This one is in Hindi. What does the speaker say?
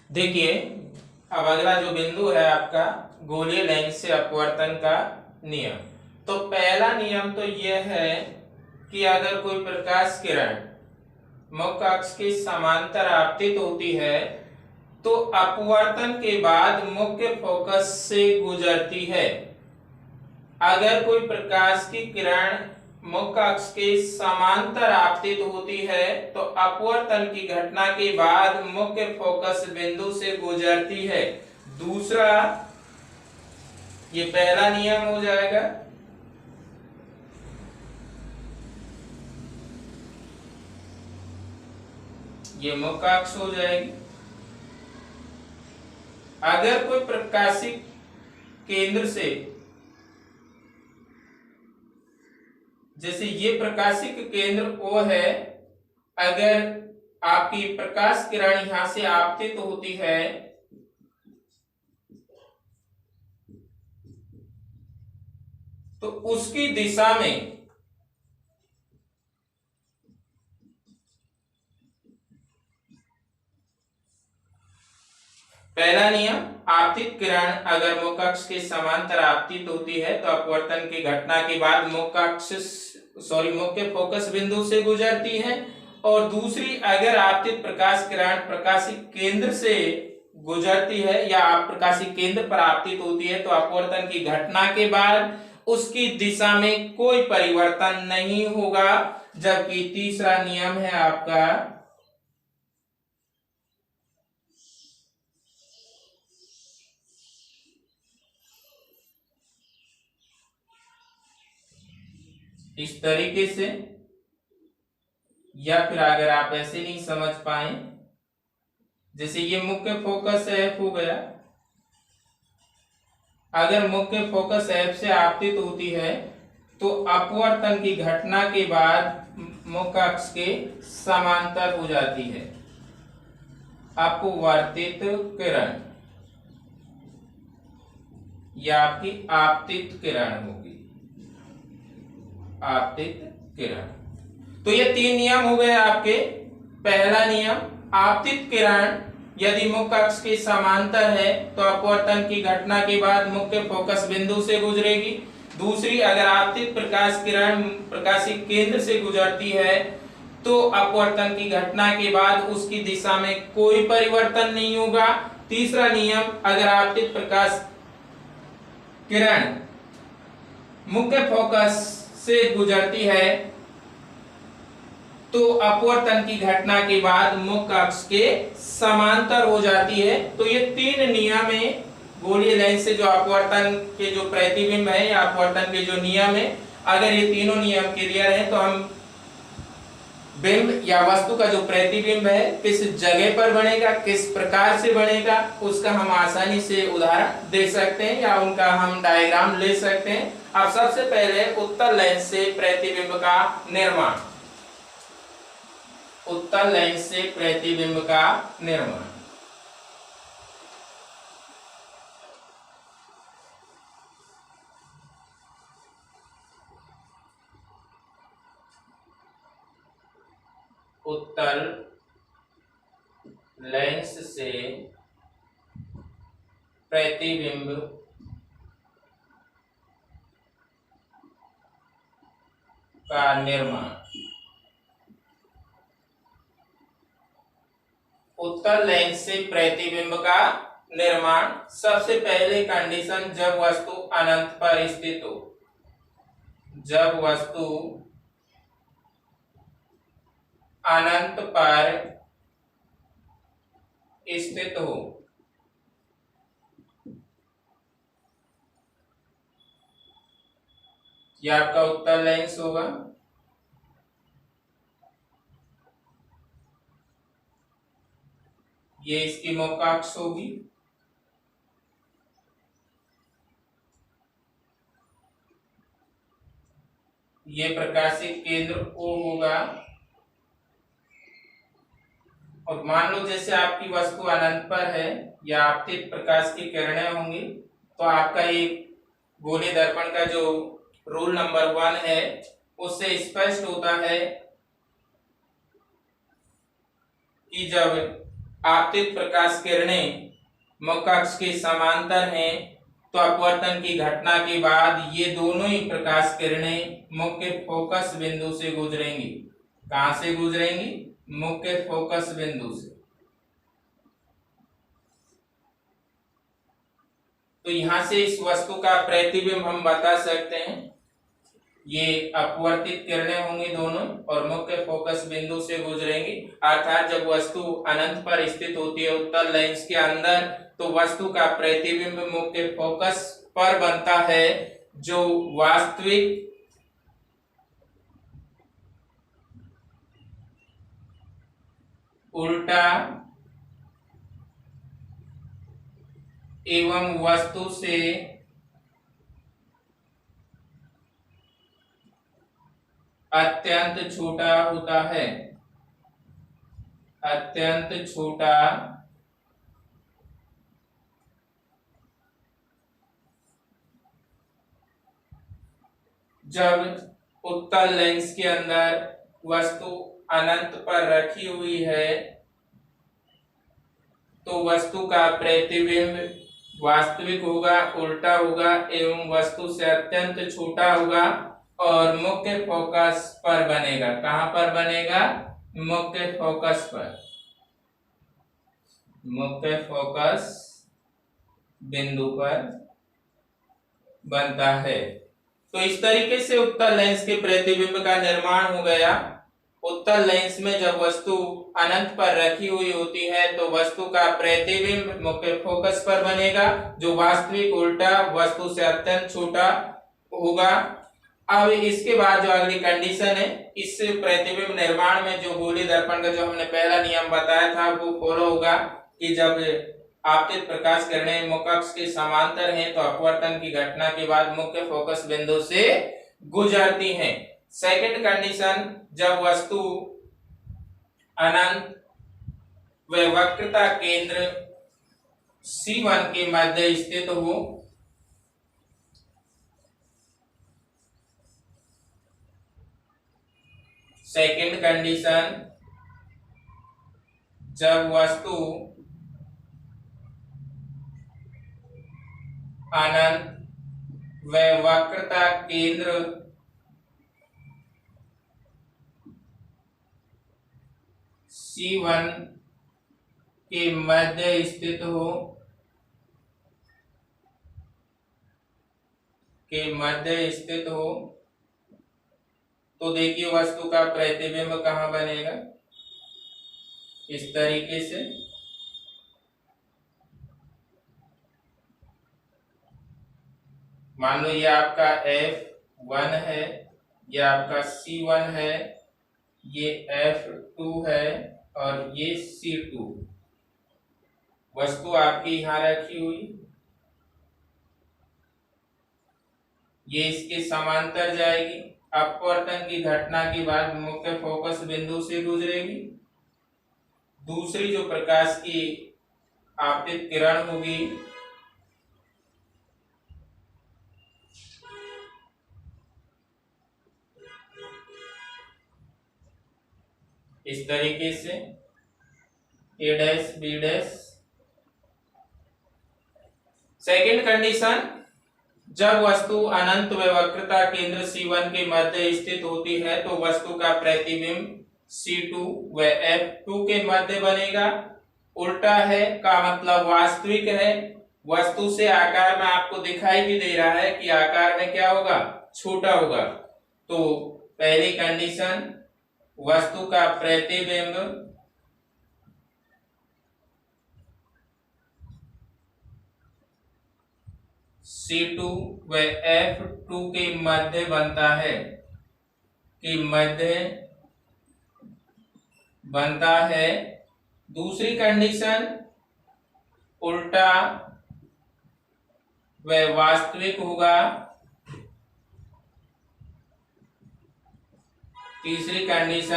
देखिए, अब अगला जो बिंदु है आपका गोलीय लेंस से अपवर्तन का नियम। तो पहला नियम तो यह है कि अगर कोई प्रकाश किरण मुख्य अक्ष के समांतर आपतित होती है तो अपवर्तन के बाद मुख्य फोकस से गुजरती है। अगर कोई प्रकाश की किरण मुख्य अक्ष के समांतर आपतित होती है तो अपवर्तन की घटना के बाद मुख्य फोकस बिंदु से गुजरती है। दूसरा, ये पहला नियम हो जाएगा। ये मुख्य अक्ष हो जाएगी। अगर कोई प्रकाशिक केंद्र से, जैसे ये प्रकाशिक केंद्र O है, अगर आपकी प्रकाश किरण यहां से आपतित होती है तो उसकी दिशा में पहला नियम, आपतित किरण अगर मुख्य अक्ष के समांतर आपतित होती है तो अपवर्तन की घटना के बाद मुख्य फोकस बिंदु से गुजरती है। और दूसरी, अगर आपतित प्रकाश किरण प्रकाशिक केंद्र से गुजरती है या प्रकाशिक केंद्र पर आपतित होती है तो अपवर्तन की घटना के बाद उसकी दिशा में कोई परिवर्तन नहीं होगा। जबकि तीसरा नियम है आपका इस तरीके से, या फिर अगर आप ऐसे नहीं समझ पाए, जैसे ये मुख्य फोकस F हो गया, अगर मुख्य फोकस F से आपतित होती है तो अपवर्तन की घटना के बाद मुख्य अक्ष के समांतर हो जाती है अपवर्तित किरण, या आपकी आपतित किरण होगी, आपतित किरण। तो ये तीन नियम हो गए आपके। पहला नियम, आपतित किरण यदि मुख्य अक्ष के समांतर है तो अपवर्तन की घटना के बाद मुख्य फोकस बिंदु से गुजरेगी। दूसरी, अगर आपतित प्रकाश किरण प्रकाशिक केंद्र से गुजरती है तो अपवर्तन की घटना के बाद उसकी दिशा में कोई परिवर्तन नहीं होगा। तीसरा नियम, अगर आपतित प्रकाश किरण मुख्य फोकस से गुजरती है तो अपवर्तन की घटना के बाद मुख्य अक्ष के समांतर हो जाती है। तो ये तीन नियम है गोलीय लेंस से जो अपवर्तन के जो प्रतिबिंब है या अपवर्तन के जो नियम है, अगर ये तीनों नियम क्लियर है तो हम बिंब या वस्तु का जो प्रतिबिंब है किस जगह पर बनेगा, किस प्रकार से बनेगा, उसका हम आसानी से उदाहरण दे सकते हैं या उनका हम डायग्राम ले सकते हैं। अब सबसे पहले उत्तल लेंस से प्रतिबिंब का निर्माण। उत्तल लेंस से प्रतिबिंब का निर्माण। उत्तल लेंस से प्रतिबिंब का निर्माण। उत्तल लेंस से प्रतिबिंब का निर्माण, सबसे पहले कंडीशन जब वस्तु अनंत पर स्थित हो। जब वस्तु अनंत पर स्थित हो, यह आपका उत्तल लेंस होगा। ये इसकी मुख्य अक्ष होगी। ये प्रकाशिक केंद्र O होगा। और मान लो जैसे आपकी वस्तु अनंत पर है या आपतित प्रकाश की किरणें होंगी तो आपका ये गोलीय दर्पण का जो रूल नंबर 1 है उससे स्पष्ट होता है कि जब आपतित प्रकाश किरणें मुख्य अक्ष के समांतर हैं तो अपवर्तन की घटना के बाद ये दोनों ही प्रकाश किरणें मुख्य फोकस बिंदु से गुजरेंगी। कहां से गुजरेंगी? मुख्य फोकस बिंदु से। तो यहां से इस वस्तु का प्रतिबिंब हम बता सकते हैं, ये अपवर्तित किरणें होंगी दोनों और मुख्य फोकस बिंदु से गुजरेंगी। अर्थात जब वस्तु अनंत पर स्थित होती है उत्तल लेंस के अंदर तो वस्तु का प्रतिबिंब मुख्य फोकस पर बनता है, जो वास्तविक उल्टा एवं वस्तु से अत्यंत छोटा होता है। अत्यंत छोटा जब उत्तल लेंस के अंदर वस्तु अनंत पर रखी हुई है तो वस्तु का प्रतिबिंब वास्तविक होगा, उल्टा होगा एवं वस्तु से अत्यंत छोटा होगा और मुख्य फोकस पर बनेगा। कहां पर बनेगा? मुख्य फोकस पर, मुख्य फोकस बिंदु पर बनता है। तो इस तरीके से उत्तल लेंस के प्रतिबिंब का निर्माण हो गया। उत्तल लेंस में जब वस्तु अनंत पर रखी हुई होती है तो वस्तु का प्रतिबिंब मुख्य फोकस पर बनेगा, जो वास्तविक उल्टा वस्तु से अत्यंत छोटा होगा। अब इसके बाद जो अगली कंडीशन है, इस प्रतिबिंब निर्माण में जो गोलीय दर्पण का जो हमने पहला नियम बताया था वो फॉलो होगा कि जब आपतित प्रकाश किरणें मुख्य अक्ष के समांतर हैं तो अपवर्तन की घटना के बाद मुख्य फोकस बिंदु से गुजरती हैं। सेकंड कंडीशन, जब वस्तु अनंत व वक्रता केंद्र C1 के मध्य स्थित हो। सेकंड कंडीशन, जब वस्तु अनंत व वक्रता केंद्र C1 के मध्य स्थित हो, तो देखिए वस्तु का प्रतिबिंब कहां बनेगा, इस तरीके से। मान लो ये आपका F1 है, ये आपका C1 है, ये F2 है और ये C2। वस्तु आपकी यहां रखी हुई, ये इसके समांतर जाएगी, अपवर्तन की घटना के बाद मुख्य फोकस बिंदु से गुजरेगी। दूसरी जो प्रकाश की आपतित किरण होगी इस तरीके से A' B'। सेकंड कंडीशन, जब वस्तु अनंत व वक्रता केंद्र C1 के मध्य स्थित होती है तो वस्तु का प्रतिबिंब C2 व F2 के मध्य बनेगा। उल्टा है का मतलब वास्तविक है, वस्तु से आकार में आपको दिखाई भी दे रहा है कि आकार में क्या होगा, छोटा होगा। तो पहली कंडीशन, वस्तु का प्रतिबिंब C2 व F2 के मध्य बनता है, दूसरी कंडीशन, उल्टा व वास्तविक होगा। तीसरी कंडीशन,